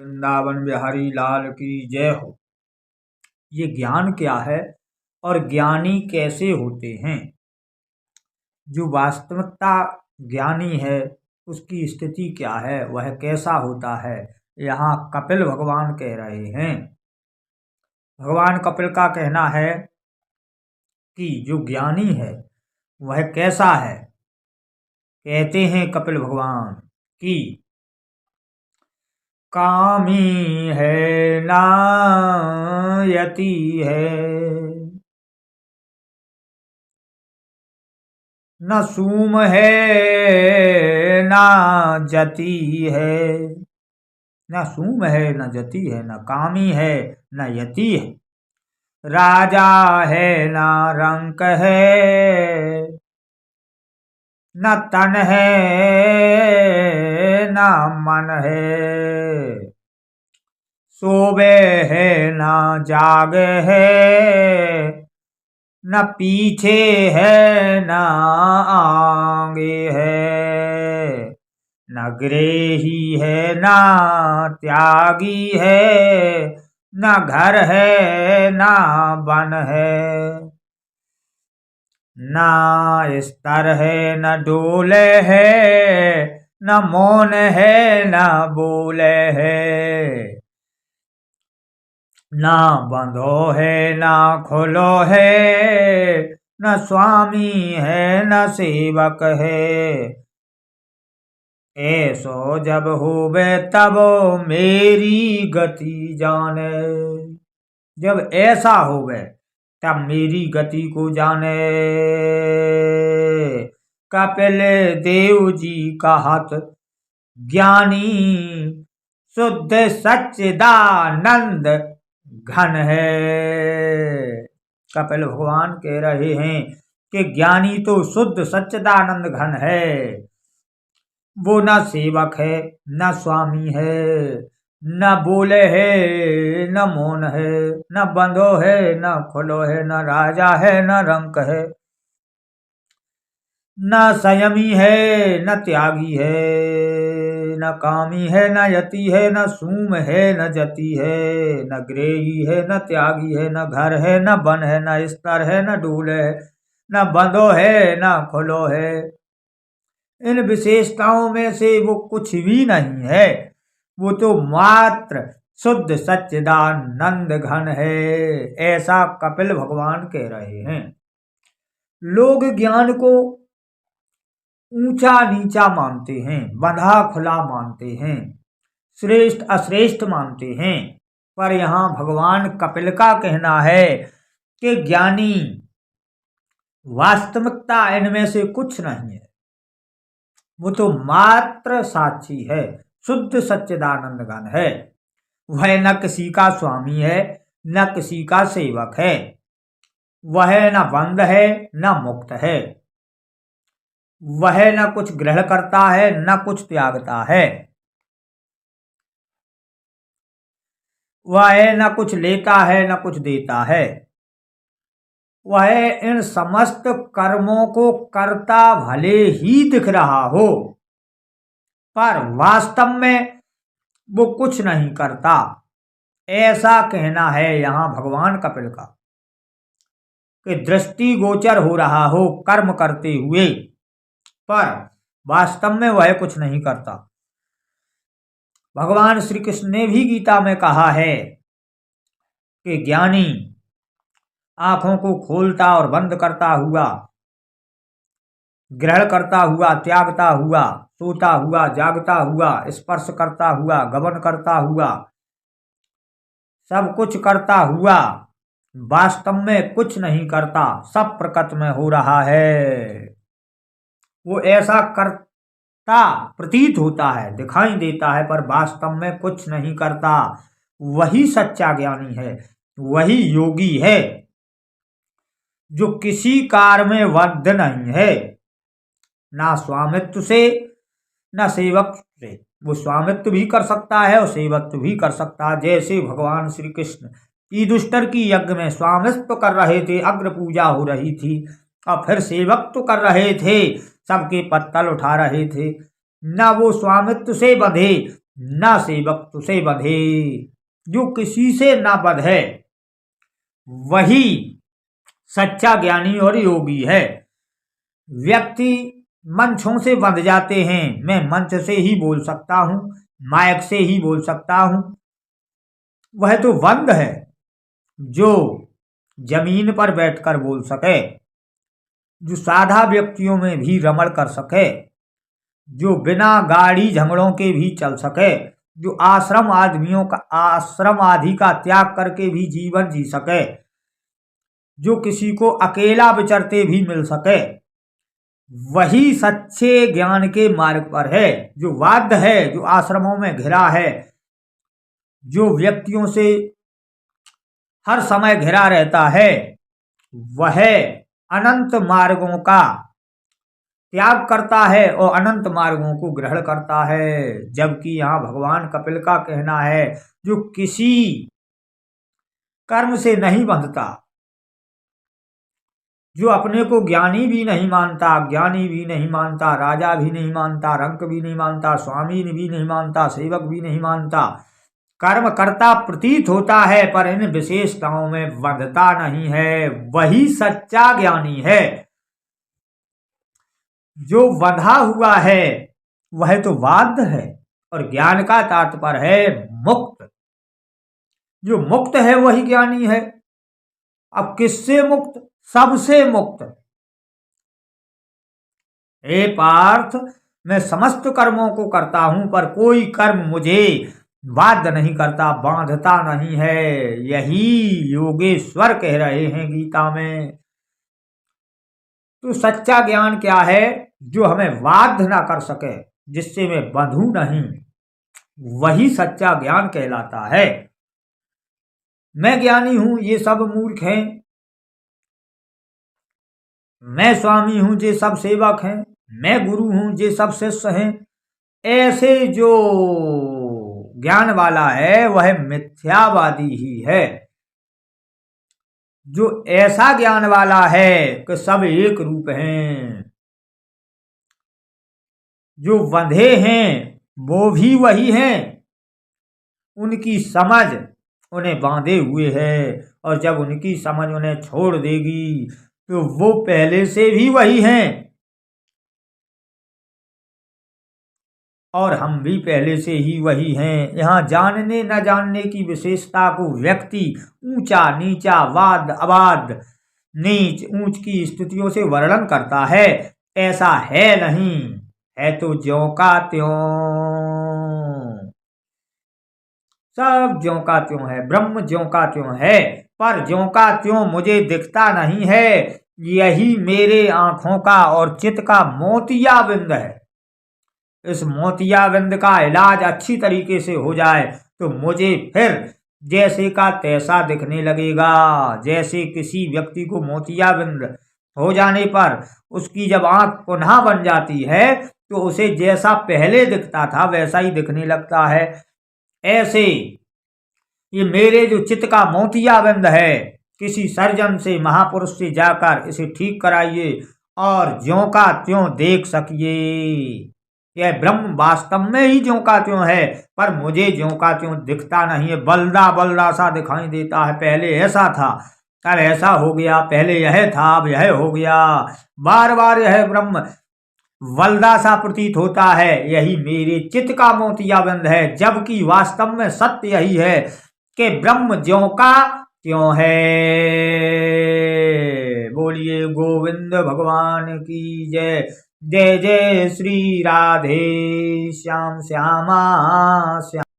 वृंदावन बिहारी लाल की जय हो। ये ज्ञान क्या है और ज्ञानी कैसे होते हैं? जो वास्तविकता ज्ञानी है उसकी स्थिति क्या है, वह कैसा होता है, यहाँ कपिल भगवान कह रहे हैं। भगवान कपिल का कहना है कि जो ज्ञानी है वह कैसा है। कहते हैं कपिल भगवान कि कामी है ना यति है, न सूम है ना जति है। न सूम है न जति है, न कामी है न यति है। राजा है न रंक है, न तन है न मन है। सोवे है न जागे है, न पीछे है न आगे है। न गृही है न त्यागी है, न घर है न वन है। न स्तर है न डोले है, न मौन है न बोले है। न बंधो है न खोलो है, न स्वामी है न सेवक है। ऐसो जब होवे तब मेरी गति जाने। जब ऐसा होवे तब मेरी गति को जाने। कपिल देव जी कहत ज्ञानी शुद्ध सच्चिदानंद घन है। कपिल भगवान कह रहे हैं कि ज्ञानी तो शुद्ध सच्चिदानंद घन है। वो न सेवक है न स्वामी है, न बोले है न मौन है, न बंधो है न खुलो है, न राजा है न रंक है। न संयमी है न त्यागी है, न कामी है न यति है, न सूम है न जति है, न गृही है न त्यागी है, न घर है न बन है, न स्तर है न डूले है, न बंधो है न खुलो है। इन विशेषताओं में से वो कुछ भी नहीं है। वो तो मात्र शुद्ध सच्चिदानंद घन है। ऐसा कपिल भगवान कह रहे हैं। लोग ज्ञान को ऊंचा नीचा मानते हैं, बंधा खुला मानते हैं, श्रेष्ठ अश्रेष्ठ मानते हैं। पर यहाँ भगवान कपिल का कहना है कि ज्ञानी वास्तविकता इनमें से कुछ नहीं है। वो तो मात्र साक्षी है, शुद्ध सच्चिदानंद घन है। वह न किसी का स्वामी है न किसी का सेवक है। वह न बंध है न मुक्त है। वह न कुछ ग्रहण करता है न कुछ त्यागता है। वह न कुछ लेता है न कुछ देता है। वह इन समस्त कर्मों को करता भले ही दिख रहा हो, पर वास्तव में वो कुछ नहीं करता। ऐसा कहना है यहाँ भगवान कपिल का कि दृष्टि गोचर हो रहा हो कर्म करते हुए, पर वास्तव में वह कुछ नहीं करता। भगवान श्री कृष्ण ने भी गीता में कहा है कि ज्ञानी आंखों को खोलता और बंद करता हुआ, ग्रहण करता हुआ, त्यागता हुआ, सोता हुआ, जागता हुआ, स्पर्श करता हुआ, गमन करता हुआ, सब कुछ करता हुआ वास्तव में कुछ नहीं करता, सब प्रकृति में हो रहा है। वो ऐसा करता प्रतीत होता है, दिखाई देता है, पर वास्तव में कुछ नहीं करता। वही सच्चा ज्ञानी है, वही योगी है जो किसी कार्य में बद्ध नहीं है, ना स्वामित्व से ना सेवक से। वो स्वामित्व भी कर सकता है और सेवत्व भी कर सकता है। जैसे भगवान श्री कृष्ण युधिष्ठिर की यज्ञ में स्वामित्व कर रहे थे, अग्र पूजा हो रही थी, और फिर सेवत्व कर रहे थे, सबके पत्तल उठा रहे थे। न वो स्वामित्व से बंधे ना सेवक तुसे बंधे। जो किसी से ना बंधे वही सच्चा ज्ञानी और योगी है। व्यक्ति मंचों से बंध जाते हैं, मैं मंच से ही बोल सकता हूं, माइक से ही बोल सकता हूं, वह तो बंद है। जो जमीन पर बैठकर बोल सके, जो साधा व्यक्तियों में भी रमण कर सके, जो बिना गाड़ी झगड़ों के भी चल सके, जो आश्रम आदि का त्याग करके भी जीवन जी सके, जो किसी को अकेला विचरते भी मिल सके, वही सच्चे ज्ञान के मार्ग पर है। जो बाध्य है, जो आश्रमों में घिरा है, जो व्यक्तियों से हर समय घिरा रहता है, वह अनंत मार्गों का त्याग करता है और अनंत मार्गों को ग्रहण करता है। जबकि यहाँ भगवान कपिल का कहना है, जो किसी कर्म से नहीं बंधता, जो अपने को ज्ञानी भी नहीं मानता, ज्ञानी भी नहीं मानता, राजा भी नहीं मानता, रंक भी नहीं मानता, स्वामी भी नहीं मानता, सेवक भी नहीं मानता, कर्म करता प्रतीत होता है पर इन विशेषताओं में बंधता नहीं है, वही सच्चा ज्ञानी है। जो बंधा हुआ है वह तो बाध्य है। और ज्ञान का तात्पर्य है मुक्त। जो मुक्त है वही ज्ञानी है। अब किससे मुक्त? सबसे मुक्त। हे पार्थ, मैं समस्त कर्मों को करता हूं पर कोई कर्म मुझे बाध्य नहीं करता, बांधता नहीं है। यही योगेश्वर कह रहे हैं गीता में। तो सच्चा ज्ञान क्या है? जो हमें बाध्य ना कर सके, जिससे मैं बंधू नहीं, वही सच्चा ज्ञान कहलाता है। मैं ज्ञानी हूं, ये सब मूर्ख हैं। मैं स्वामी हूं, ये सब सेवक हैं। मैं गुरु हूं, ये सब शिष्य हैं। ऐसे जो ज्ञान वाला है वह मिथ्यावादी ही है। जो ऐसा ज्ञान वाला है कि सब एक रूप हैं, जो बंधे हैं वो भी वही हैं, उनकी समझ उन्हें बांधे हुए है। और जब उनकी समझ उन्हें छोड़ देगी तो वो पहले से भी वही हैं और हम भी पहले से ही वही हैं। यहाँ जानने न जानने की विशेषता को व्यक्ति ऊंचा नीचा, वाद अवाद, नीच ऊंच की स्थितियों से वर्णन करता है। ऐसा है नहीं, है तो ज्यों का त्यों, सब ज्यों का त्यों है। ब्रह्म ज्यों का त्यों है, पर ज्यों का त्यों मुझे दिखता नहीं है। यही मेरे आंखों का और चित्त का मोतियाबिंद है। इस मोतियाबिंद का इलाज अच्छी तरीके से हो जाए तो मुझे फिर जैसे का तैसा दिखने लगेगा। जैसे किसी व्यक्ति को मोतियाबिंद हो जाने पर उसकी जब आंख पुनः बन जाती है तो उसे जैसा पहले दिखता था वैसा ही दिखने लगता है। ऐसे ये मेरे जो चित्त का मोतियाबिंद है, किसी सर्जन से, महापुरुष से जाकर इसे ठीक कराइए और ज्यों का त्यों देख सकिए। यह ब्रह्म वास्तव में ही ज्यों का त्यों है, पर मुझे ज्यों का त्यों दिखता नहीं है। बल्दा बल्दा सा दिखाई देता है। पहले ऐसा था, अब ऐसा हो गया। पहले यह था, अब यह हो गया। बार बार यह ब्रह्म वल्दा सा प्रतीत होता है। यही मेरे चित्त का मोतियाबिंद है। जबकि वास्तव में सत्य यही है कि ब्रह्म ज्यों का त्यों है। बोलिए गोविंद भगवान की जय। जय जय श्री राधे श्याम श्यामा श्याम।